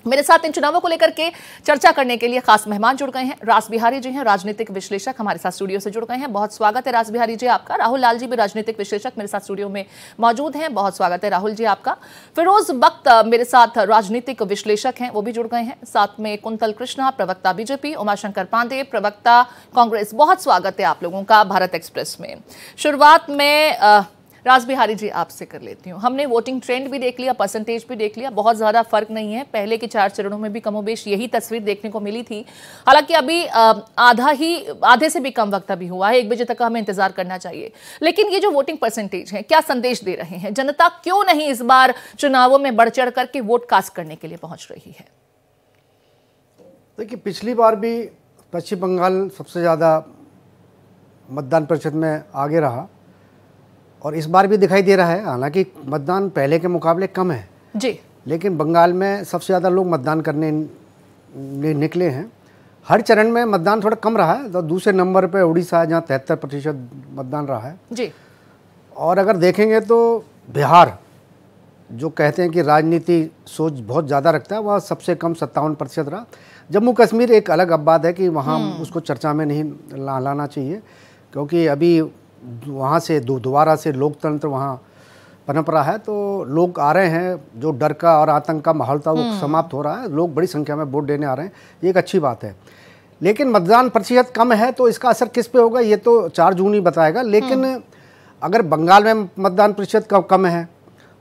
मेरे साथ इन चुनावों को लेकर के चर्चा करने के लिए खास मेहमान जुड़ गए हैं। रास बिहारी जी हैं, राजनीतिक विश्लेषक, हमारे साथ स्टूडियो से जुड़ गए हैं। बहुत स्वागत है रास बिहारी जी आपका। राहुल लाल जी भी राजनीतिक विश्लेषक मेरे साथ स्टूडियो में मौजूद हैं। बहुत स्वागत है राहुल जी आपका। फिरोज बख्त मेरे साथ राजनीतिक विश्लेषक हैं, वो भी जुड़ गए हैं। साथ में कुंतल कृष्णा, प्रवक्ता बीजेपी, उमाशंकर पांडे, प्रवक्ता कांग्रेस। बहुत स्वागत है आप लोगों का भारत एक्सप्रेस में। शुरुआत में रास बिहारी जी आपसे कर लेती हूँ। हमने वोटिंग ट्रेंड भी देख लिया, परसेंटेज भी देख लिया, बहुत ज़्यादा फर्क नहीं है। पहले के 4 चरणों में भी कमोबेश यही तस्वीर देखने को मिली थी। हालांकि अभी आधे से भी कम वक्त अभी हुआ है, 1 बजे तक का हमें इंतजार करना चाहिए। लेकिन ये जो वोटिंग परसेंटेज है, क्या संदेश दे रहे हैं? जनता क्यों नहीं इस बार चुनावों में बढ़ चढ़ करके वोट कास्ट करने के लिए पहुंच रही है? देखिए, पिछली बार भी पश्चिम बंगाल सबसे ज़्यादा मतदान प्रतिशत में आगे रहा और इस बार भी दिखाई दे रहा है। हालांकि मतदान पहले के मुकाबले कम है जी, लेकिन बंगाल में सबसे ज़्यादा लोग मतदान करने निकले हैं। हर चरण में मतदान थोड़ा कम रहा है, तो दूसरे नंबर पे उड़ीसा जहाँ 73% मतदान रहा है जी। और अगर देखेंगे तो बिहार, जो कहते हैं कि राजनीति सोच बहुत ज़्यादा रखता है, वहाँ सबसे कम 57% रहा। जम्मू कश्मीर एक अलग अब बात है कि वहाँ उसको चर्चा में नहीं लाना चाहिए, क्योंकि अभी वहाँ से दोबारा से लोकतंत्र वहाँ पनप रहा है, तो लोग आ रहे हैं। जो डर का और आतंक का माहौल था वो समाप्त हो रहा है, लोग बड़ी संख्या में वोट देने आ रहे हैं, ये एक अच्छी बात है। लेकिन मतदान प्रतिशत कम है तो इसका असर किस पे होगा ये तो 4 जून ही बताएगा। लेकिन अगर बंगाल में मतदान प्रतिशत कम है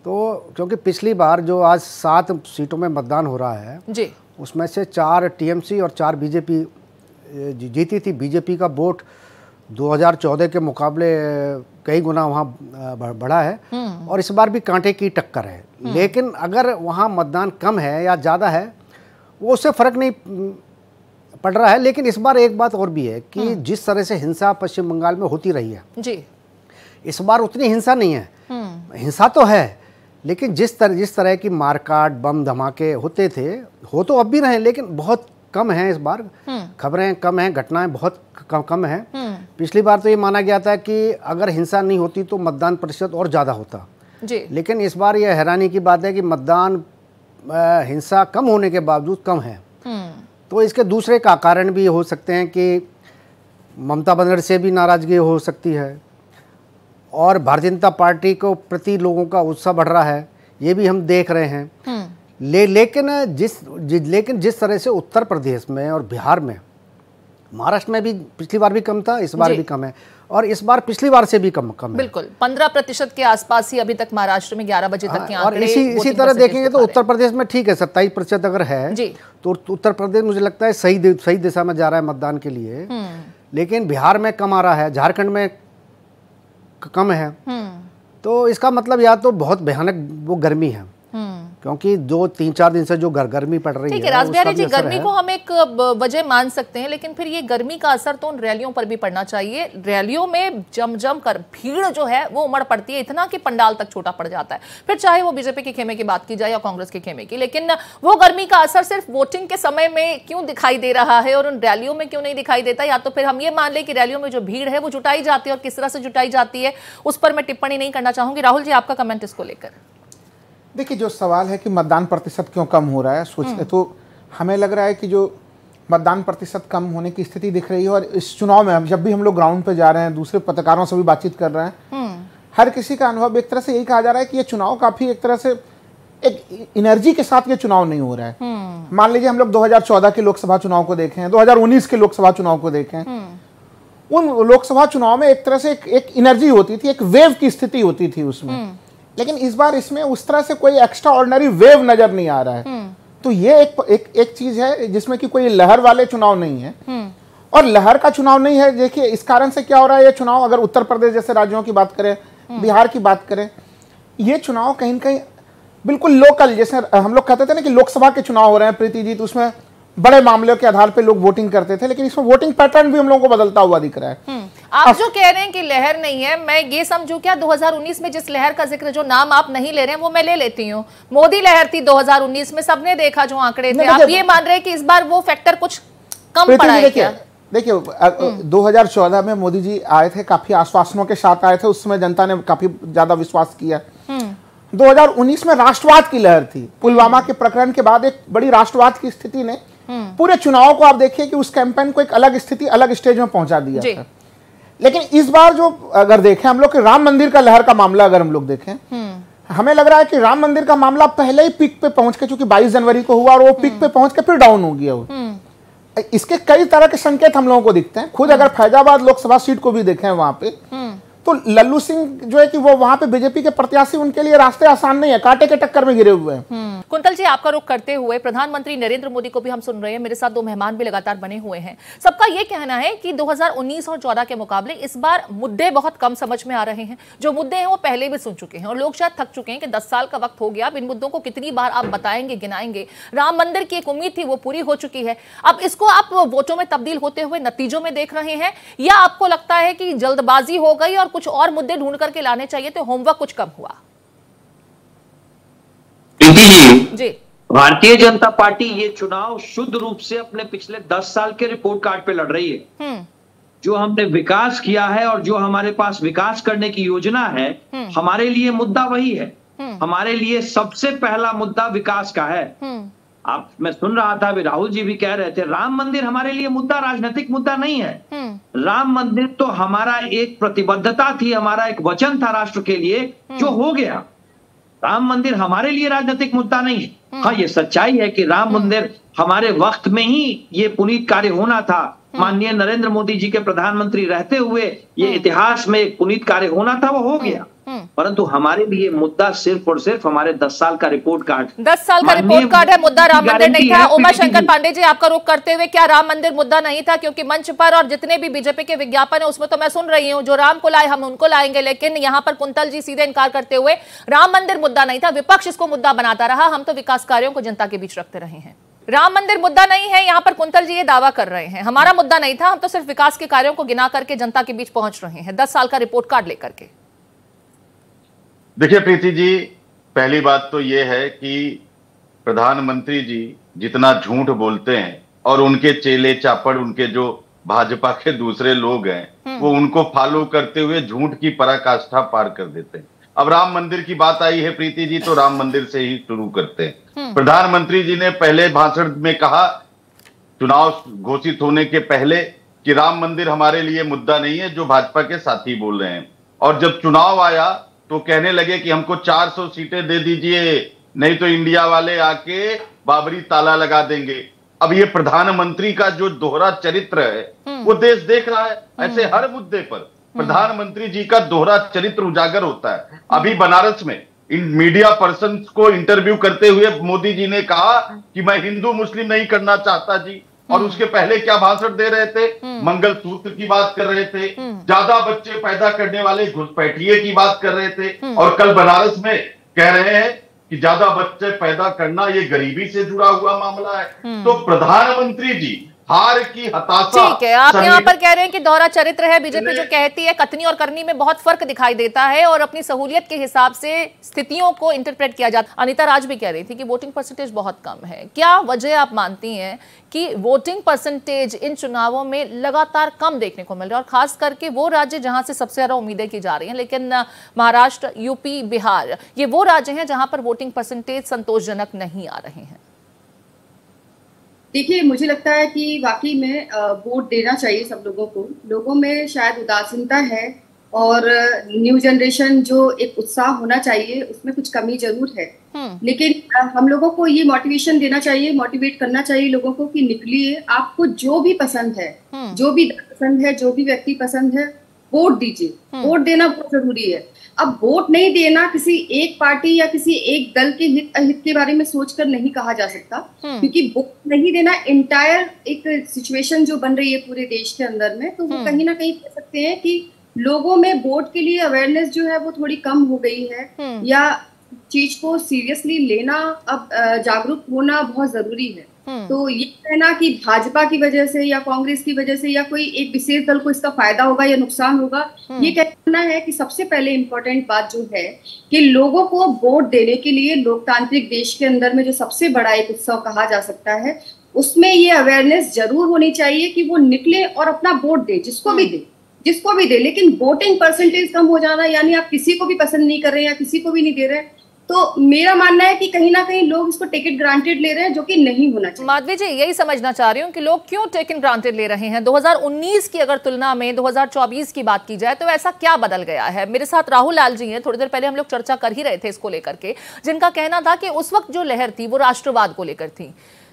तो, क्योंकि पिछली बार जो आज 7 सीटों में मतदान हो रहा है जी, उसमें से 4 टीएमसी और 4 बीजेपी जीती थी। बीजेपी का वोट 2014 के मुकाबले कई गुना वहाँ बढ़ा है और इस बार भी कांटे की टक्कर है। लेकिन अगर वहाँ मतदान कम है या ज़्यादा है वो उससे फ़र्क नहीं पड़ रहा है। लेकिन इस बार एक बात और भी है कि जिस तरह से हिंसा पश्चिम बंगाल में होती रही है जी, इस बार उतनी हिंसा नहीं है। हिंसा तो है लेकिन जिस तरह की मारकाट, बम धमाके होते थे, हो तो अब भी रहे लेकिन बहुत कम है। इस बार खबरें कम हैं, घटनाएं बहुत कम हैं। पिछली बार तो ये माना गया था कि अगर हिंसा नहीं होती तो मतदान प्रतिशत और ज़्यादा होता जी। लेकिन इस बार यह हैरानी की बात है कि मतदान हिंसा कम होने के बावजूद कम है। तो इसके दूसरे का कारण भी हो सकते हैं कि ममता बनर्जी से भी नाराज़गी हो सकती है और भारतीय जनता पार्टी को प्रति लोगों का उत्साह बढ़ रहा है, ये भी हम देख रहे हैं। लेकिन जिस तरह से उत्तर प्रदेश में और बिहार में, महाराष्ट्र में भी पिछली बार भी कम था, इस बार भी कम है और इस बार पिछली बार से भी कम है। बिल्कुल 15% के आसपास ही अभी तक महाराष्ट्र में 11 बजे तक के आंकड़े। और इसी तरह देखेंगे तो उत्तर प्रदेश में ठीक है 27% अगर है जी, तो उत्तर प्रदेश मुझे लगता है सही दिशा में जा रहा है मतदान के लिए। लेकिन बिहार में कम आ रहा है, झारखंड में कम है। तो इसका मतलब या तो बहुत भयानक वो गर्मी है, क्योंकि 2-3-4 दिन से जो गर्मी पड़ रही है। ठीक है रास बिहारी जी, गर्मी को हम एक वजह मान सकते हैं, लेकिन फिर ये गर्मी का असर तो उन रैलियों पर भी पड़ना चाहिए। रैलियों में जम कर भीड़ जो है वो उमड़ पड़ती है, इतना कि पंडाल तक छोटा पड़ जाता है। फिर चाहे वो बीजेपी के खेमे की बात की जाए या कांग्रेस के खेमे की, लेकिन वो गर्मी का असर सिर्फ वोटिंग के समय में क्यों दिखाई दे रहा है और उन रैलियों में क्यों नहीं दिखाई देता? या तो फिर हम ये मान लें कि रैलियों में जो भीड़ है वो जुटाई जाती है और किस तरह से जुटाई जाती है उस पर मैं टिप्पणी नहीं करना चाहूंगी। राहुल जी, आपका कमेंट इसको लेकर। देखिए, जो सवाल है कि मतदान प्रतिशत क्यों कम हो रहा है, सोचने तो हमें लग रहा है कि जो मतदान प्रतिशत कम होने की स्थिति दिख रही है और इस चुनाव में जब भी हम लोग ग्राउंड पे जा रहे हैं, दूसरे पत्रकारों से भी बातचीत कर रहे हैं, हर किसी का अनुभव एक तरह से यही कहा जा रहा है कि ये चुनाव काफी एक तरह से एक एनर्जी के साथ ये चुनाव नहीं हो रहा है। मान लीजिए हम लोग 2014 के लोकसभा चुनाव को देखें, 2019 के लोकसभा चुनाव को देखें, उन लोकसभा चुनाव में एक तरह से एक एनर्जी होती थी, एक वेव की स्थिति होती थी उसमें। लेकिन इस बार इसमें उस तरह से कोई एक्स्ट्रा ऑर्डिनरी वेव नजर नहीं आ रहा है। तो ये एक चीज है जिसमें कि कोई लहर वाले चुनाव नहीं है और लहर का चुनाव नहीं है। देखिए, इस कारण से क्या हो रहा है, ये चुनाव अगर उत्तर प्रदेश जैसे राज्यों की बात करें, बिहार की बात करें, ये चुनाव कहीं न कहीं बिल्कुल लोकल, जैसे हम लोग कहते थे ना कि लोकसभा के चुनाव हो रहे हैं प्रीति जी, तो उसमें बड़े मामलों के आधार पे लोग वोटिंग करते थे, लेकिन इसमें वोटिंग पैटर्न भी हम लोगों को बदलता हुआ दिख रहा है। आप जो कह रहे हैं कि लहर नहीं है, मैं ये समझू क्या 2019 में जिस लहर का जिक्र, जो नाम आप नहीं ले रहे हैं वो मैं ले लेती हूँ, मोदी लहर थी 2019 में, सबने देखा जो आंकड़े थे। आप ये मान रहे हैं कि इस बार वो फैक्टर कुछ कम पड़ा है क्या? देखिए 2014 में मोदी जी आए थे, काफी आश्वासनों के साथ आए थे, उस समय जनता ने काफी ज्यादा विश्वास किया। 2019 में राष्ट्रवाद की लहर थी। पुलवामा के प्रकरण के बाद एक बड़ी राष्ट्रवाद की स्थिति ने पूरे चुनाव को, आप देखिए कि उस कैंपेन को एक अलग स्थिति, अलग स्टेज में पहुंचा दिया था। लेकिन इस बार जो अगर देखें हम लोग कि राम मंदिर का लहर का मामला अगर हम लोग देखें, हमें लग रहा है कि राम मंदिर का मामला पहले ही पीक पे पहुंच के, चूंकि 22 जनवरी को हुआ और वो पीक पे पहुंच के फिर डाउन हो गया। इसके कई तरह के संकेत हम लोगों को दिखते हैं। खुद अगर फैजाबाद लोकसभा सीट को भी देखें वहां पे, तो लल्लू सिंह जो है कि वो वहां पे बीजेपी के प्रत्याशी, उनके लिए रास्ते आसान नहीं है, कांटे के टक्कर में गिरे हुए हैं। कुंतल जी, आपका रुख करते हुए प्रधानमंत्री नरेंद्र मोदी को भी हम सुन रहे हैं, मेरे साथ दो मेहमान भी लगातार बने हुए हैं। सबका ये कहना है कि 2019 और 14 के मुकाबले इस बार मुद्दे बहुत कम समझ में आ रहे हैं। जो मुद्दे हैं वो पहले भी सुन चुके हैं और लोग शायद थक चुके हैं कि 10 साल का वक्त हो गया, अब इन मुद्दों को कितनी बार आप बताएंगे, गिनाएंगे। राम मंदिर की एक उम्मीद थी, वो पूरी हो चुकी है। अब इसको आप वोटों में तब्दील होते हुए नतीजों में देख रहे हैं, या आपको लगता है कि जल्दबाजी हो गई और कुछ और मुद्दे ढूंढ करके लाने चाहिए, तो होमवर्क कुछ कम हुआ? जी, भारतीय जनता पार्टी ये चुनाव शुद्ध रूप से अपने पिछले 10 साल के रिपोर्ट कार्ड पे लड़ रही है। जो हमने विकास किया है और जो हमारे पास विकास करने की योजना है, हमारे लिए मुद्दा वही है। हमारे लिए सबसे पहला मुद्दा विकास का है। आप, मैं सुन रहा था, राहुल जी भी कह रहे थे, राम मंदिर हमारे लिए मुद्दा, राजनीतिक मुद्दा नहीं है। राम मंदिर तो हमारा एक प्रतिबद्धता थी, हमारा एक वचन था राष्ट्र के लिए, जो हो गया। राम मंदिर हमारे लिए राजनीतिक मुद्दा नहीं है। हाँ, ये सच्चाई है कि राम मंदिर हमारे वक्त में ही ये पुनीत कार्य होना था। माननीय नरेंद्र मोदी जी के प्रधानमंत्री रहते हुए ये इतिहास में एक पुनीत कार्य होना था, वो हो गया। परंतु हमारे लिए मुद्दा सिर्फ और सिर्फ हमारे 10 साल का रिपोर्ट कार्ड, 10 साल का रिपोर्ट कार्ड है। मुद्दा राम मंदिर नहीं था। उमा शंकर पांडे जी, आपका रुख करते हुए, क्या राम मंदिर मुद्दा नहीं था? क्योंकि मंच पर और जितने भी बीजेपी के विज्ञापन है उसमें तो मैं सुन रही हूँ, जो राम को लाए हम उनको लाएंगे, लेकिन यहाँ पर कुंतल जी सीधे इनकार करते हुए, राम मंदिर मुद्दा नहीं था, विपक्ष इसको मुद्दा बनाता रहा, हम तो विकास कार्यों को जनता के बीच रखते रहे हैं। राम मंदिर मुद्दा नहीं है, यहाँ पर कुंतल जी ये दावा कर रहे हैं, हमारा मुद्दा नहीं था, हम तो सिर्फ विकास के कार्यों को गिना करके जनता के बीच पहुंच रहे हैं 10 साल का रिपोर्ट कार्ड लेकर के। देखिए प्रीति जी, पहली बात तो ये है कि प्रधानमंत्री जी जितना झूठ बोलते हैं और उनके चेले चापड़, उनके जो भाजपा के दूसरे लोग हैं, वो उनको फॉलो करते हुए झूठ की पराकाष्ठा पार कर देते हैं। अब राम मंदिर की बात आई है प्रीति जी, तो राम मंदिर से ही शुरू करते हैं। प्रधानमंत्री जी ने पहले भाषण में कहा, चुनाव घोषित होने के पहले, कि राम मंदिर हमारे लिए मुद्दा नहीं है, जो भाजपा के साथी बोल रहे हैं। और जब चुनाव आया तो कहने लगे कि हमको 400 सीटें दे दीजिए, नहीं तो इंडिया वाले आके बाबरी ताला लगा देंगे। अब ये प्रधानमंत्री का जो दोहरा चरित्र है वो देश देख रहा है। ऐसे हर मुद्दे पर प्रधानमंत्री जी का दोहरा चरित्र उजागर होता है। अभी बनारस में इन मीडिया पर्सन को इंटरव्यू करते हुए मोदी जी ने कहा कि मैं हिंदू मुस्लिम नहीं करना चाहता जी, और उसके पहले क्या भाषण दे रहे थे? मंगलसूत्र की बात कर रहे थे, ज्यादा बच्चे पैदा करने वाले घुसपैठिए की बात कर रहे थे, और कल बनारस में कह रहे हैं कि ज्यादा बच्चे पैदा करना ये गरीबी से जुड़ा हुआ मामला है। तो प्रधानमंत्री जी हार की हताशा, ठीक है, आप यहाँ पर कह रहे हैं कि दोहरा चरित्र है। बीजेपी जो कहती है कथनी और करनी में बहुत फर्क दिखाई देता है और अपनी सहूलियत के हिसाब से स्थितियों को इंटरप्रेट किया जाता है। अनिता राज भी कह रही थी कि वोटिंग परसेंटेज बहुत कम है। क्या वजह आप मानती हैं कि वोटिंग परसेंटेज इन चुनावों में लगातार कम देखने को मिल रहा है, और खास करके वो राज्य जहां से सबसे ज्यादा उम्मीदें की जा रही हैं, लेकिन महाराष्ट्र, यूपी, बिहार, ये वो राज्य हैं जहां पर वोटिंग परसेंटेज संतोषजनक नहीं आ रहे हैं? देखिए, मुझे लगता है कि वाकई में वोट देना चाहिए सब लोगों को। लोगों में शायद उदासीनता है और न्यू जनरेशन जो एक उत्साह होना चाहिए उसमें कुछ कमी जरूर है। लेकिन हम लोगों को ये मोटिवेशन देना चाहिए, मोटिवेट करना चाहिए लोगों को कि निकलिए, आपको जो भी पसंद है, जो भी दल पसंद है, जो भी व्यक्ति पसंद है, वोट दीजिए। वोट देना बहुत जरूरी है। अब वोट नहीं देना किसी एक पार्टी या किसी एक दल के हित अहित के बारे में सोचकर नहीं कहा जा सकता, क्योंकि वोट नहीं देना इंटायर एक सिचुएशन जो बन रही है पूरे देश के अंदर में, तो वो कहीं ना कहीं कह सकते हैं कि लोगों में वोट के लिए अवेयरनेस जो है वो थोड़ी कम हो गई है, या चीज को सीरियसली लेना, अब जागरूक होना बहुत जरूरी है। तो ये कहना कि भाजपा की वजह से या कांग्रेस की वजह से या कोई एक विशेष दल को इसका फायदा होगा या नुकसान होगा, ये कहना है कि सबसे पहले इम्पोर्टेंट बात जो है कि लोगों को वोट देने के लिए लोकतांत्रिक देश के अंदर में जो सबसे बड़ा एक उत्सव कहा जा सकता है, उसमें ये अवेयरनेस जरूर होनी चाहिए कि वो निकले और अपना वोट दे, जिसको भी दे। लेकिन वोटिंग परसेंटेज कम हो जाना, यानी आप किसी को भी पसंद नहीं कर रहे हैं या किसी को भी नहीं दे रहे, तो मेरा मानना है कि कहीं ना कहीं लोग इसको टेक इट ग्रांटेड ले रहे हैं, जो कि नहीं होना चाहिए। माधवी जी, यही समझना चाह रही हूँ कि लोग क्यों टेक इन ग्रांटेड ले रहे हैं। 2019 की अगर तुलना में 2024 की बात की जाए तो ऐसा क्या बदल गया है? मेरे साथ राहुल लाल जी हैं, थोड़ी देर पहले हम लोग चर्चा कर ही रहे थे इसको लेकर के, जिनका कहना था कि उस वक्त जो लहर थी वो राष्ट्रवाद को लेकर थी।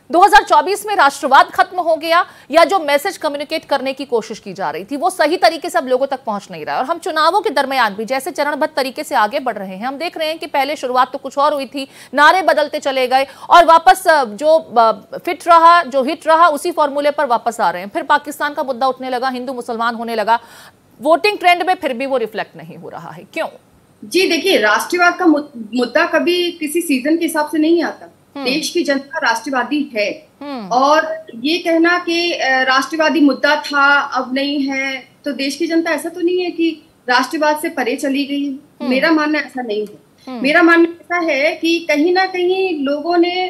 2024 में राष्ट्रवाद खत्म हो गया, या जो मैसेज कम्युनिकेट करने की कोशिश की जा रही थी वो सही तरीके से अब लोगों तक पहुंच नहीं रहा है। और हम चुनावों के दरमियान भी जैसे चरणबद्ध तरीके से आगे बढ़ रहे हैं, हम देख रहे हैं कि पहले शुरुआत तो कुछ और हुई थी, नारे बदलते चले गए और वापस जो फिट रहा, जो हिट रहा, उसी फॉर्मूले पर वापस आ रहे हैं। फिर पाकिस्तान का मुद्दा उठने लगा, हिंदू मुसलमान होने लगा, वोटिंग ट्रेंड में फिर भी वो रिफ्लेक्ट नहीं हो रहा है। क्यों? जी देखिए, राष्ट्रवाद का मुद्दा कभी किसी सीजन के हिसाब से नहीं आता। देश की जनता राष्ट्रवादी है, और ये कहना कि राष्ट्रवादी मुद्दा था अब नहीं है, तो देश की जनता ऐसा तो नहीं है कि राष्ट्रवाद से परे चली गई है। मेरा मानना ऐसा नहीं है। मेरा मानना ऐसा है कि कहीं ना कहीं लोगों ने,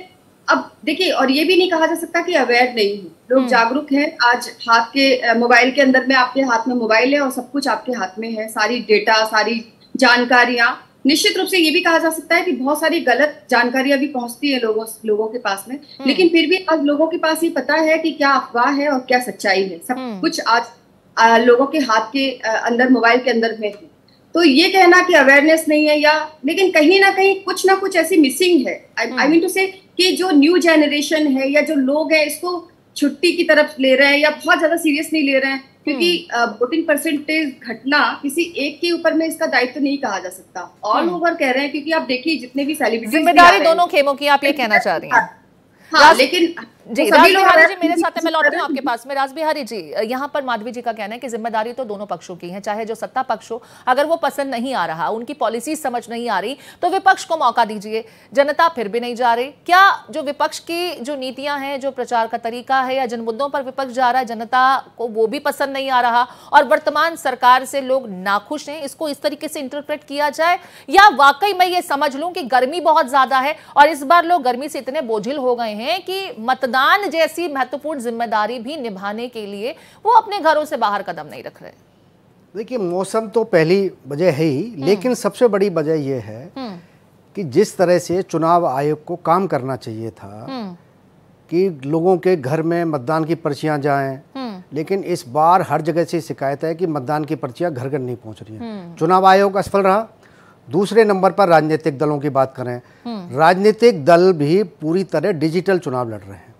अब देखिए, और ये भी नहीं कहा जा सकता कि अवेयर नहीं है, लोग जागरूक हैं। आज हाथ के मोबाइल के अंदर में, आपके हाथ में मोबाइल है और सब कुछ आपके हाथ में है, सारी डेटा, सारी जानकारियां। निश्चित रूप से ये भी कहा जा सकता है कि बहुत सारी गलत जानकारियां भी पहुंचती है लोगों के पास में, लेकिन फिर भी आज लोगों के पास ये पता है कि क्या अफवाह है और क्या सच्चाई है। सब कुछ आज लोगों के हाथ के अंदर, मोबाइल के अंदर में है। तो ये कहना कि अवेयरनेस नहीं है, या लेकिन कहीं ना कहीं कुछ ना कुछ ऐसी मिसिंग है। आई मीन टू से कि जो न्यू जनरेशन है या जो लोग हैं, इसको छुट्टी की तरफ ले रहे हैं या बहुत ज्यादा सीरियस नहीं ले रहे हैं, क्योंकि वोटिंग परसेंटेज घटना किसी एक के ऊपर में इसका दायित्व नहीं कहा जा सकता, ऑल ओवर कह रहे हैं। क्योंकि आप देखिए जितने भी सेलिब्रिटीज, जिम्मेदारी दोनों खेमों की, आप ये कहना चाह रही हैं। हाँ, लेकिन जी, राजबिहारी जी मेरे साथ है, मैं लौटती हूँ आपके पास में। राजबिहारी जी, यहाँ पर माधवी जी का कहना है कि जिम्मेदारी तो दोनों पक्षों की है, चाहे जो सत्ता पक्ष हो, अगर वो पसंद नहीं आ रहा, उनकी पॉलिसी समझ नहीं आ रही, तो विपक्ष को मौका दीजिए। जनता फिर भी नहीं जा रही, क्या जो विपक्ष की जो नीतियां हैं, जो प्रचार का तरीका है, या जिन मुद्दों पर विपक्ष जा रहा है, जनता को वो भी पसंद नहीं आ रहा और वर्तमान सरकार से लोग नाखुश हैं? इसको इस तरीके से इंटरप्रेट किया जाए, या वाकई मैं ये समझ लूं कि गर्मी बहुत ज्यादा है और इस बार लोग गर्मी से इतने बोझिल हो गए हैं कि मतदान जैसी महत्वपूर्ण जिम्मेदारी भी निभाने के लिए वो अपने घरों से बाहर कदम नहीं रख रहे? देखिए, मौसम तो पहली वजह है ही, लेकिन सबसे बड़ी वजह यह है कि जिस तरह से चुनाव आयोग को काम करना चाहिए था कि लोगों के घर में मतदान की पर्चियां जाएं, लेकिन इस बार हर जगह से शिकायत है कि मतदान की पर्चियां घर घर नहीं पहुंच रही हैं। चुनाव आयोग असफल रहा। दूसरे नंबर पर राजनीतिक दलों की बात करें, राजनीतिक दल भी पूरी तरह डिजिटल चुनाव लड़ रहे हैं।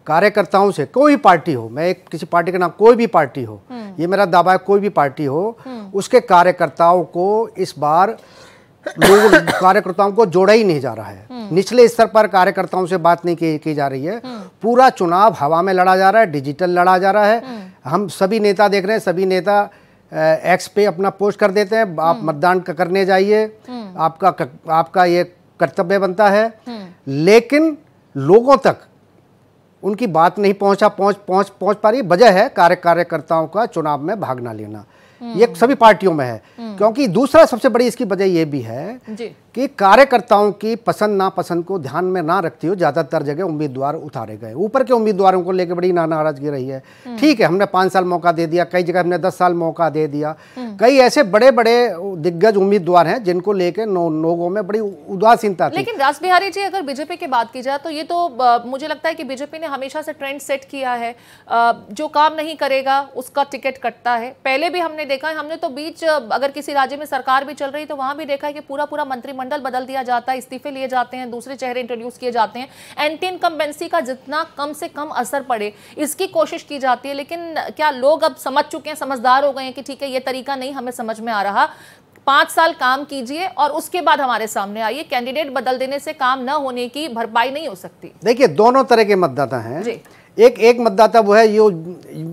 कार्यकर्ताओं से, कोई पार्टी हो, मैं किसी पार्टी का नाम, कोई भी पार्टी हो, ये मेरा दावा है, कोई भी पार्टी हो, उसके कार्यकर्ताओं को इस बार कार्यकर्ताओं को जोड़ा ही नहीं जा रहा है। निचले स्तर पर कार्यकर्ताओं से बात नहीं की जा रही है। पूरा चुनाव हवा में लड़ा जा रहा है, डिजिटल लड़ा जा रहा है। हम सभी नेता देख रहे हैं, सभी नेता एक्स पे अपना पोस्ट कर देते हैं, आप मतदान करने जाइए, आपका ये कर्तव्य बनता है, लेकिन लोगों तक उनकी बात नहीं पहुंच पा रही। वजह है कार्यकर्ताओं का चुनाव में भाग ना लेना। ये सभी पार्टियों में है, क्योंकि दूसरा सबसे बड़ी इसकी वजह ये भी है कि कार्यकर्ताओं की पसंद नापसंद को ध्यान में ना रखते हुए ज्यादातर जगह उम्मीदवार उतारे गए। ऊपर के उम्मीदवारों को लेकर बड़ी नाराजगी रही है। ठीक है, हमने 5 साल मौका दे दिया, कई जगह हमने 10 साल मौका दे दिया। कई ऐसे बड़े बड़े दिग्गज उम्मीदवार हैं जिनको लेकर लोगों में बड़ी उदासीनता थी। लेकिन राजबिहारी जी, अगर बीजेपी की बात की जाए तो ये तो मुझे लगता है कि बीजेपी ने हमेशा से ट्रेंड सेट किया है, जो काम नहीं करेगा उसका टिकट कटता है। पहले भी हमने देखा है, हमने तो बीच अगर किसी राज्य में सरकार भी चल रही तो वहां भी देखा है कि पूरा मंत्रिमंडल बदल दिया जाता है, इस्तीफे लिए जाते हैं, दूसरे चेहरे इंट्रोड्यूस किए जाते हैं। एंटी इनकम्बेंसी का जितना कम से कम असर पड़े इसकी कोशिश की जाती है। लेकिन क्या लोग अब समझ चुके हैं, समझदार हो गए हैं कि ठीक है, ये तरीका नहीं हमें समझ में आ रहा, 5 साल काम कीजिए और उसके बाद हमारे सामने आइए, कैंडिडेट बदल देने से काम न होने की भरपाई नहीं हो सकती? देखिए, दोनों तरह के मतदाता हैं। एक मतदाता वो है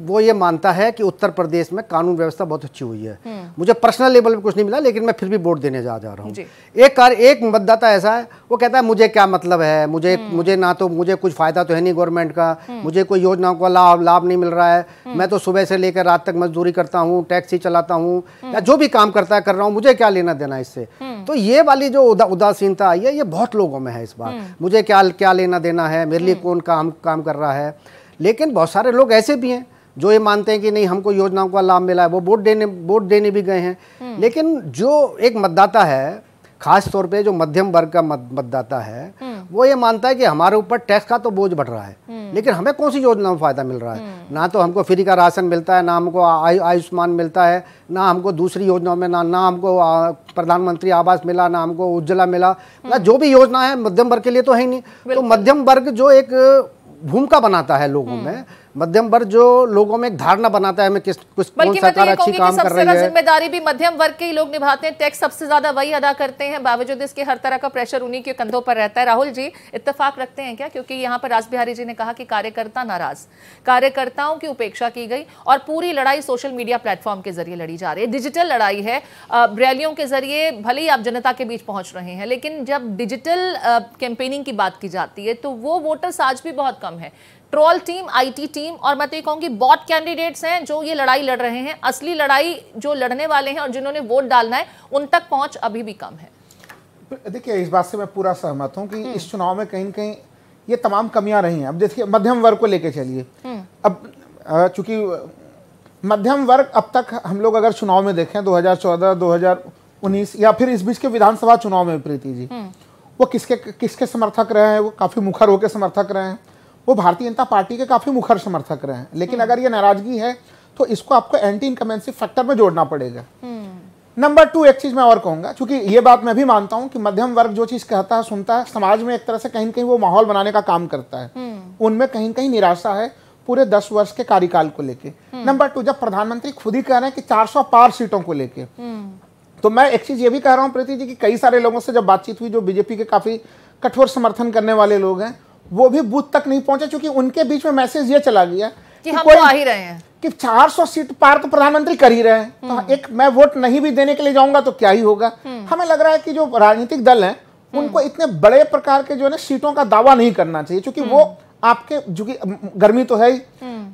वो ये मानता है कि उत्तर प्रदेश में कानून व्यवस्था बहुत अच्छी हुई है। मुझे पर्सनल लेवल पे कुछ नहीं मिला, लेकिन मैं फिर भी वोट देने जा रहा हूँ। एक मतदाता ऐसा है, वो कहता है मुझे क्या मतलब है, मुझे ना तो मुझे कुछ फायदा तो है नहीं गवर्नमेंट का, मुझे कोई योजनाओं का लाभ नहीं मिल रहा है, मैं तो सुबह से लेकर रात तक मजदूरी करता हूँ, टैक्सी चलाता हूँ, या जो भी काम करता है कर रहा हूँ, मुझे क्या लेना देना इससे। तो ये वाली जो उदासीनता आई है, ये बहुत लोगों में है इस बार। मुझे क्या लेना देना है, मेरे लिए कौन काम कर रहा है। लेकिन बहुत सारे लोग ऐसे भी हैं जो ये मानते हैं कि नहीं, हमको योजनाओं का लाभ मिला है, वो वोट देने भी गए हैं। लेकिन जो एक मतदाता है खास तौर पे जो मध्यम वर्ग का मतदाता है वो ये मानता है कि हमारे ऊपर टैक्स का तो बोझ बढ़ रहा है, लेकिन हमें कौन सी योजना में फ़ायदा मिल रहा है? ना तो हमको फ्री का राशन मिलता है, ना हमको आयुष्मान मिलता है, ना हमको दूसरी योजनाओं में ना हमको प्रधानमंत्री आवास मिला, ना हमको उज्ज्वला मिला, ना जो भी योजना है मध्यम वर्ग के लिए तो है ही नहीं। तो मध्यम वर्ग जो एक भूमिका बनाता है लोगों में, मध्यम वर्ग जो लोगों में एक धारणा बनाता है हमें कौन सरकार अच्छी काम कर रही है। जिम्मेदारी भी मध्यम वर्ग के ही लोग निभाते हैं, टैक्स सबसे ज्यादा वही अदा करते हैं, बावजूद इसके हर तरह का प्रेशर उन्हीं के कंधों पर रहता है। राहुल जी इत्तेफाक रखते हैं क्या? क्योंकि यहाँ पर रास बिहारी जी ने कहा कि कार्यकर्ता नाराज, कार्यकर्ताओं की उपेक्षा की गई और पूरी लड़ाई सोशल मीडिया प्लेटफॉर्म के जरिए लड़ी जा रही है, डिजिटल लड़ाई है। रैलियों के जरिए भले ही आप जनता के बीच पहुंच रहे हैं, लेकिन जब डिजिटल कैंपेनिंग की बात की जाती है तो वो वोटर्स आज भी बहुत कम है। ट्रोल टीम, आईटी टीम और मैं तो ये कहूंगी बॉट कैंडिडेट्स हैं जो ये लड़ाई लड़ रहे हैं। असली लड़ाई जो लड़ने वाले हैं और जिन्होंने वोट डालना है उन तक पहुंच अभी भी कम है। देखिए, इस बात से मैं पूरा सहमत हूं कि इस चुनाव में कहीं न कहीं ये तमाम कमियां रही हैं। अब देखिए, मध्यम वर्ग को लेके चलिए। अब चूंकि मध्यम वर्ग अब तक हम लोग अगर चुनाव में देखें 2014, 2019 या फिर इस बीच के विधानसभा चुनाव में प्रीति जी, वो किसके समर्थक रहे हैं? वो काफी मुखर होकर समर्थक रहे हैं, वो भारतीय जनता पार्टी के काफी मुखर समर्थक रहे हैं। लेकिन अगर ये नाराजगी है तो इसको आपको एंटी इनकमेंसी फैक्टर में जोड़ना पड़ेगा। नंबर 2, एक चीज मैं और कहूंगा, क्योंकि ये बात मैं भी मानता हूं कि मध्यम वर्ग जो चीज कहता है, सुनता है, समाज में एक तरह से कहीं न कहीं वो माहौल बनाने का काम करता है। उनमें कहीं न कहीं निराशा है पूरे 10 वर्ष के कार्यकाल को लेके। नंबर 2, जब प्रधानमंत्री खुद ही कह रहे हैं कि 400 पार सीटों को लेके, तो मैं एक चीज ये भी कह रहा हूं प्रीति जी कि कई सारे लोगों से जब बातचीत हुई जो बीजेपी के काफी कठोर समर्थन करने वाले लोग हैं, वो भी बूथ तक नहीं पहुंचे, क्योंकि उनके बीच में मैसेज ये चला गया कि हम तो आ ही रहे हैं, कि 400 सीट पार तो प्रधानमंत्री कर ही रहे हैं, तो एक मैं वोट नहीं भी देने के लिए जाऊंगा तो क्या ही होगा। हमें लग रहा है कि जो राजनीतिक दल हैं उनको इतने बड़े प्रकार के जो है ना सीटों का दावा नहीं करना चाहिए, क्योंकि वो आपके जो कि गर्मी तो है ही।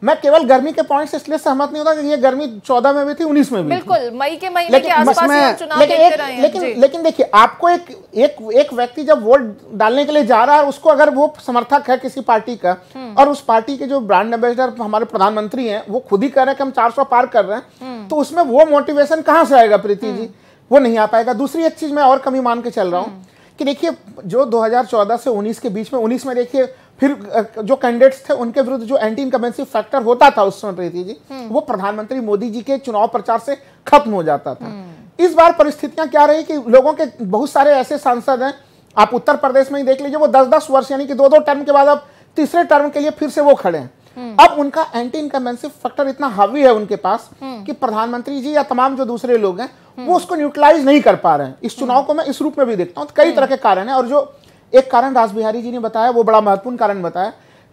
मैं केवल गर्मी के पॉइंट से इसलिए सहमत नहीं होता कि ये गर्मी 14 में भी थी, 19 में भी बिल्कुल मई के महीने के आसपास ही हम चुनाव देखते रहे हैं। लेकिन देखिए, आपको एक व्यक्ति जब वोट डालने के लिए जा रहा है, उसको अगर वो समर्थक है किसी पार्टी का और उस पार्टी के जो ब्रांड एम्बेसडर हमारे प्रधानमंत्री हैं वो खुद ही कह रहे हैं कि हम 400 पार कर रहे हैं, तो उसमें वो मोटिवेशन कहां से आएगा प्रीति जी? वो नहीं आ पाएगा। दूसरी एक चीज मैं और कमी मान के चल रहा हूं कि देखिए, जो 2014 से 19 के बीच में, 19 में देखिए फिर जो कैंडिडेट्स थे उनके विरुद्ध जो एंटी इनकम्बेंसी फैक्टर होता था उस समय प्रीति जी, वो प्रधानमंत्री मोदी जी के चुनाव प्रचार से खत्म हो जाता था। इस बार परिस्थितियां क्या रही कि लोगों के बहुत सारे ऐसे सांसद हैं, आप उत्तर प्रदेश में ही देख लीजिए, वो 10-10 वर्ष यानी कि 2-2 टर्म के बाद अब तीसरे टर्म के लिए फिर से वो खड़े हैं। अब उनका एंटी इनकम्बेंसी फैक्टर इतना हावी है उनके पास कि प्रधानमंत्री जी या तमाम जो दूसरे लोग हैं वो उसको न्यूट्रलाइज नहीं कर पा रहे हैं। इस चुनाव को मैं इस रूप में भी देखता हूं। कई तरह के कारण है, और जो एक कारण रास बिहारी जी ने बताया वो बड़ा महत्वपूर्ण कारण बताया,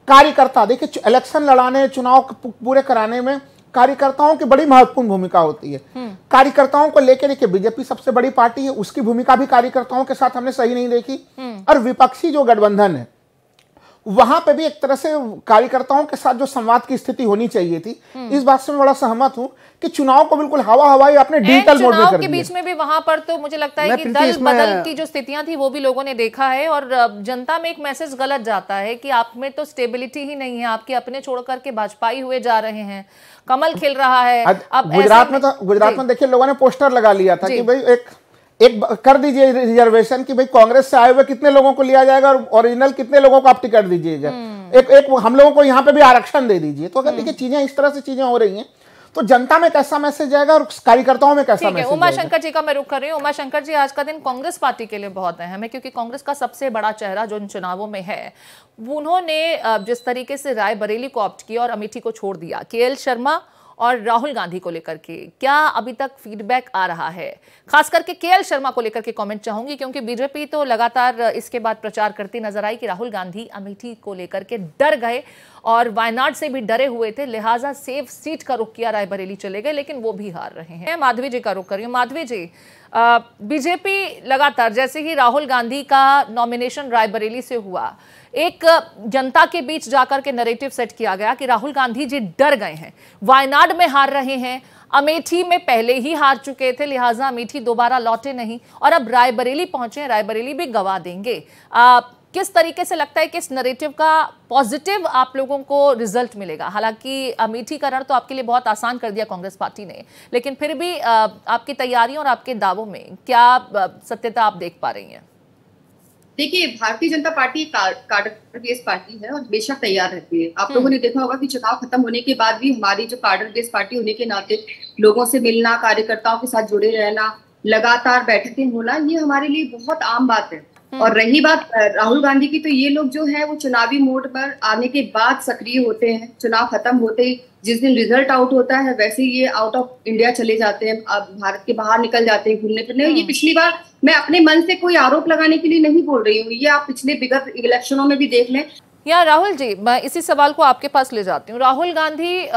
कार्यकर्ता। देखिए, इलेक्शन लड़ाने, चुनाव पूरे कराने में कार्यकर्ताओं की बड़ी महत्वपूर्ण भूमिका होती है। कार्यकर्ताओं को लेकर देखिए, बीजेपी सबसे बड़ी पार्टी है, उसकी भूमिका भी कार्यकर्ताओं के साथ हमने सही नहीं देखी। और विपक्षी जो गठबंधन है वहां पे भी एक तरह से कार्यकर्ताओं के साथ जो संवाद की स्थिति होनी चाहिए थी, इस बात से मैं बड़ा सहमत हूं कि चुनाव को बिल्कुल हवा हवाई अपने डिजिटल मोड में कर दिया। के बीच में भी वहां पर तो मुझे लगता है कि दल बदल की जो स्थितियां थी वो भी लोगों ने देखा है, और जनता में एक मैसेज गलत जाता है कि आप में तो स्टेबिलिटी ही नहीं है, आपके अपने छोड़ करके भाजपाई हुए जा रहे हैं, कमल खिल रहा है। अब गुजरात में देखिए लोगों ने पोस्टर लगा लिया था कि भाई एक कर दीजिए रिजर्वेशन कि भाई कांग्रेस से आए हुए कितने लोगों को लिया जाएगा और ओरिजिनल कितने लोगों को आप टिकट दीजिएगा, एक हम लोगों को यहाँ पे भी आरक्षण दे दीजिए। तो अगर देखिए चीजें इस तरह से चीजें हो रही हैं तो जनता में कैसा मैसेज जाएगा और कार्यकर्ताओं में कैसा मैसेज? उमा शंकर जी का मैं रुख कर रही हूँ। उमा शंकर जी, आज का दिन कांग्रेस पार्टी के लिए बहुत अहम है, क्योंकि कांग्रेस का सबसे बड़ा चेहरा जो इन चुनावों में है, उन्होंने जिस तरीके से रायबरेली को ऑप्ट किया और अमेठी को छोड़ दिया, केएल शर्मा और राहुल गांधी को लेकर के क्या अभी तक फीडबैक आ रहा है? खास करके केएल शर्मा को लेकर के कमेंट चाहूंगी, क्योंकि बीजेपी तो लगातार इसके बाद प्रचार करती नजर आई कि राहुल गांधी अमेठी को लेकर के डर गए और वायनाड से भी डरे हुए थे, लिहाजा सेफ सीट का रुख किया, रायबरेली चले गए, लेकिन वो भी हार रहे हैं। माधवी जी का रुख करिए। माधवी जी, बीजेपी लगातार जैसे ही राहुल गांधी का नॉमिनेशन रायबरेली से हुआ, एक जनता के बीच जाकर के नैरेटिव सेट किया गया कि राहुल गांधी जी डर गए हैं, वायनाड में हार रहे हैं, अमेठी में पहले ही हार चुके थे, लिहाजा अमेठी दोबारा लौटे नहीं और अब रायबरेली पहुंचे, रायबरेली भी गवा देंगे। किस तरीके से लगता है कि इस नैरेटिव का पॉजिटिव आप लोगों को रिजल्ट मिलेगा? हालांकि अमेठी का रण तो आपके लिए बहुत आसान कर दिया कांग्रेस पार्टी ने, लेकिन फिर भी आपकी तैयारियों और आपके दावों में क्या सत्यता आप देख पा रही हैं? देखिए, भारतीय जनता पार्टी कार्डर बेस्ड पार्टी है और बेशक तैयार रहती है। आप लोगों ने देखा होगा कि चुनाव खत्म होने के बाद भी हमारी जो कार्डर बेस्ड पार्टी होने के नाते लोगों से मिलना, कार्यकर्ताओं के साथ जुड़े रहना, लगातार बैठकें होना, ये हमारे लिए बहुत आम बात है। और रही बात राहुल गांधी की, तो ये लोग जो है वो चुनावी मोड पर आने के बाद सक्रिय होते हैं। चुनाव खत्म होते ही जिस दिन रिजल्ट आउट होता है वैसे ही ये आउट ऑफ इंडिया चले जाते हैं, अब भारत के बाहर निकल जाते हैं घूमने फिरने। ये पिछली बार, मैं अपने मन से कोई आरोप लगाने के लिए नहीं बोल रही हूँ, ये आप पिछले विगत इलेक्शनों में भी देख लें। या राहुल जी, मैं इसी सवाल को आपके पास ले जाती हूँ। राहुल गांधी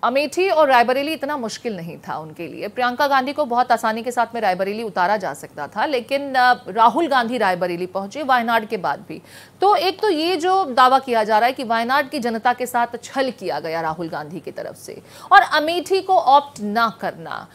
अमेठी और रायबरेली इतना मुश्किल नहीं था उनके लिए। प्रियंका गांधी को बहुत आसानी के साथ में रायबरेली उतारा जा सकता था, लेकिन राहुल गांधी रायबरेली पहुंचे वायनाड के बाद भी। तो एक तो ये जो दावा किया जा रहा है कि वायनाड की जनता के साथ छल किया गया राहुल गांधी की तरफ से, और अमेठी को ऑप्ट ना करना।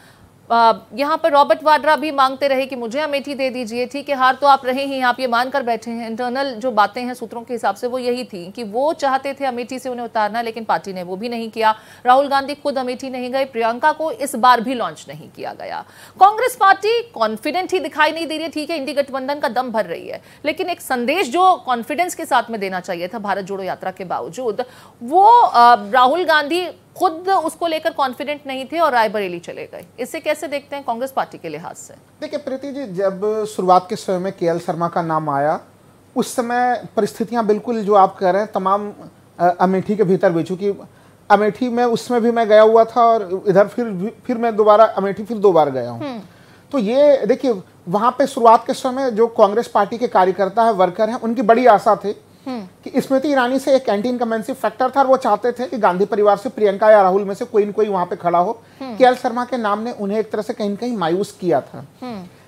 यहाँ पर रॉबर्ट वाड्रा भी मांगते रहे कि मुझे अमेठी दे दीजिए। ठीक है, हार तो आप रहे ही, आप ये मानकर बैठे हैं। इंटरनल जो बातें हैं सूत्रों के हिसाब से वो यही थी कि वो चाहते थे अमेठी से उन्हें उतारना, लेकिन पार्टी ने वो भी नहीं किया। राहुल गांधी खुद अमेठी नहीं गए, प्रियंका को इस बार भी लॉन्च नहीं किया गया। कांग्रेस पार्टी कॉन्फिडेंट ही दिखाई नहीं दे रही है। ठीक है, इंडी गठबंधन का दम भर रही है, लेकिन एक संदेश जो कॉन्फिडेंस के साथ में देना चाहिए था भारत जोड़ो यात्रा के बावजूद, वो राहुल गांधी खुद उसको लेकर कॉन्फिडेंट नहीं थे और रायबरेली चले गए। इसे कैसे देखते हैं कांग्रेस पार्टी के लिहाज से? देखिए प्रीति जी, जब शुरुआत के समय में केएल शर्मा का नाम आया, उस समय परिस्थितियां बिल्कुल जो आप कह रहे हैं तमाम अमेठी के भीतर भी, चूंकि अमेठी में उसमें भी मैं गया हुआ था और इधर फिर मैं दोबारा अमेठी फिर 2 बार गया हूँ। तो ये देखिए, वहां पे शुरुआत के समय जो कांग्रेस पार्टी के कार्यकर्ता है, वर्कर हैं, उनकी बड़ी आशा थी कि स्मृति ईरानी से एक एंटी इनकम्बेंसी फैक्टर था और वो चाहते थे कि गांधी परिवार से प्रियंका या राहुल में से कोई न कोई वहां पे खड़ा हो। केएल शर्मा के नाम ने उन्हें एक तरह से कहीं न कहीं मायूस किया था।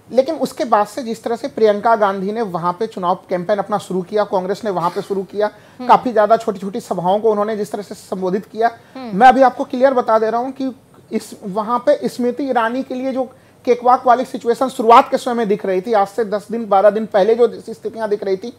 लेकिन उसके बाद से जिस तरह से प्रियंका गांधी ने वहां पे चुनाव कैंपेन अपना शुरू किया, कांग्रेस ने वहां पे शुरू किया, काफी ज्यादा छोटी छोटी सभाओं को उन्होंने जिस तरह से संबोधित किया, मैं अभी आपको क्लियर बता दे रहा हूं कि इस वहां पे स्मृति ईरानी के लिए जो केकवाक वाली सिचुएशन शुरुआत के समय में दिख रही थी, आज से 10 दिन 12 दिन पहले जो स्थितियां दिख रही थी,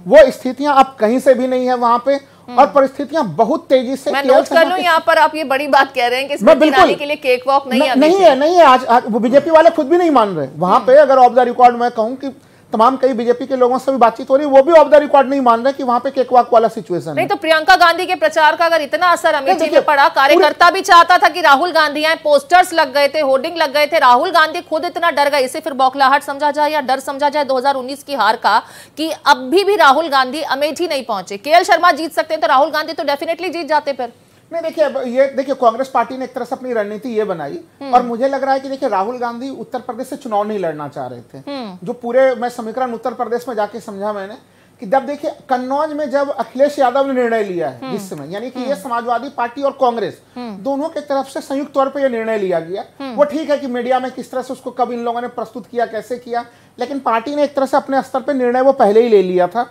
वो स्थितियां अब कहीं से भी नहीं है वहां पे। और परिस्थितियां बहुत तेजी से, मैं नोट कर लूं यहाँ पर, आप ये बड़ी बात कह रहे हैं कि स्मृति ईरानी के लिए केक वॉक नहीं है। आज वो बीजेपी वाले खुद भी नहीं मान रहे वहां पे। अगर ऑफ द रिकॉर्ड मैं कहूं कि तमाम कई बीजेपी के लोगों से भी बातचीत हो रही, वो भी ऑफ द रिकॉर्ड नहीं मान रहे कि वहां पे केकवाक वाला सिचुएशन नहीं। तो प्रियंका गांधी के प्रचार का अगर इतना असर अमेठी में पड़ा, कार्यकर्ता भी चाहता था कि राहुल गांधी आए, पोस्टर्स लग गए थे, होर्डिंग लग गए थे, राहुल गांधी खुद इतना डर गए, इसे फिर बौखलाहट समझा जाए या डर समझा जाए 2019 की हार का, कि अब भी राहुल गांधी अमेठी नहीं पहुंचे। केएल शर्मा जीत सकते हैं तो राहुल गांधी तो डेफिनेटली जीत जाते। फिर नहीं, देखिए कांग्रेस पार्टी ने एक तरह से अपनी रणनीति ये बनाई, और मुझे लग रहा है कि देखिए राहुल गांधी उत्तर प्रदेश से चुनाव नहीं लड़ना चाह रहे थे। जो पूरे मैं समीकरण उत्तर प्रदेश में जाके समझा मैंने कि जब देखिए कन्नौज में जब अखिलेश यादव ने निर्णय लिया है जिस समय, यानी कि ये समाजवादी पार्टी और कांग्रेस दोनों के तरफ से संयुक्त तौर पे ये निर्णय लिया गया। वो ठीक है कि मीडिया में किस तरह से उसको कब इन लोगों ने प्रस्तुत किया, कैसे किया, लेकिन पार्टी ने एक तरह से अपने स्तर पे निर्णय वो पहले ही ले लिया था।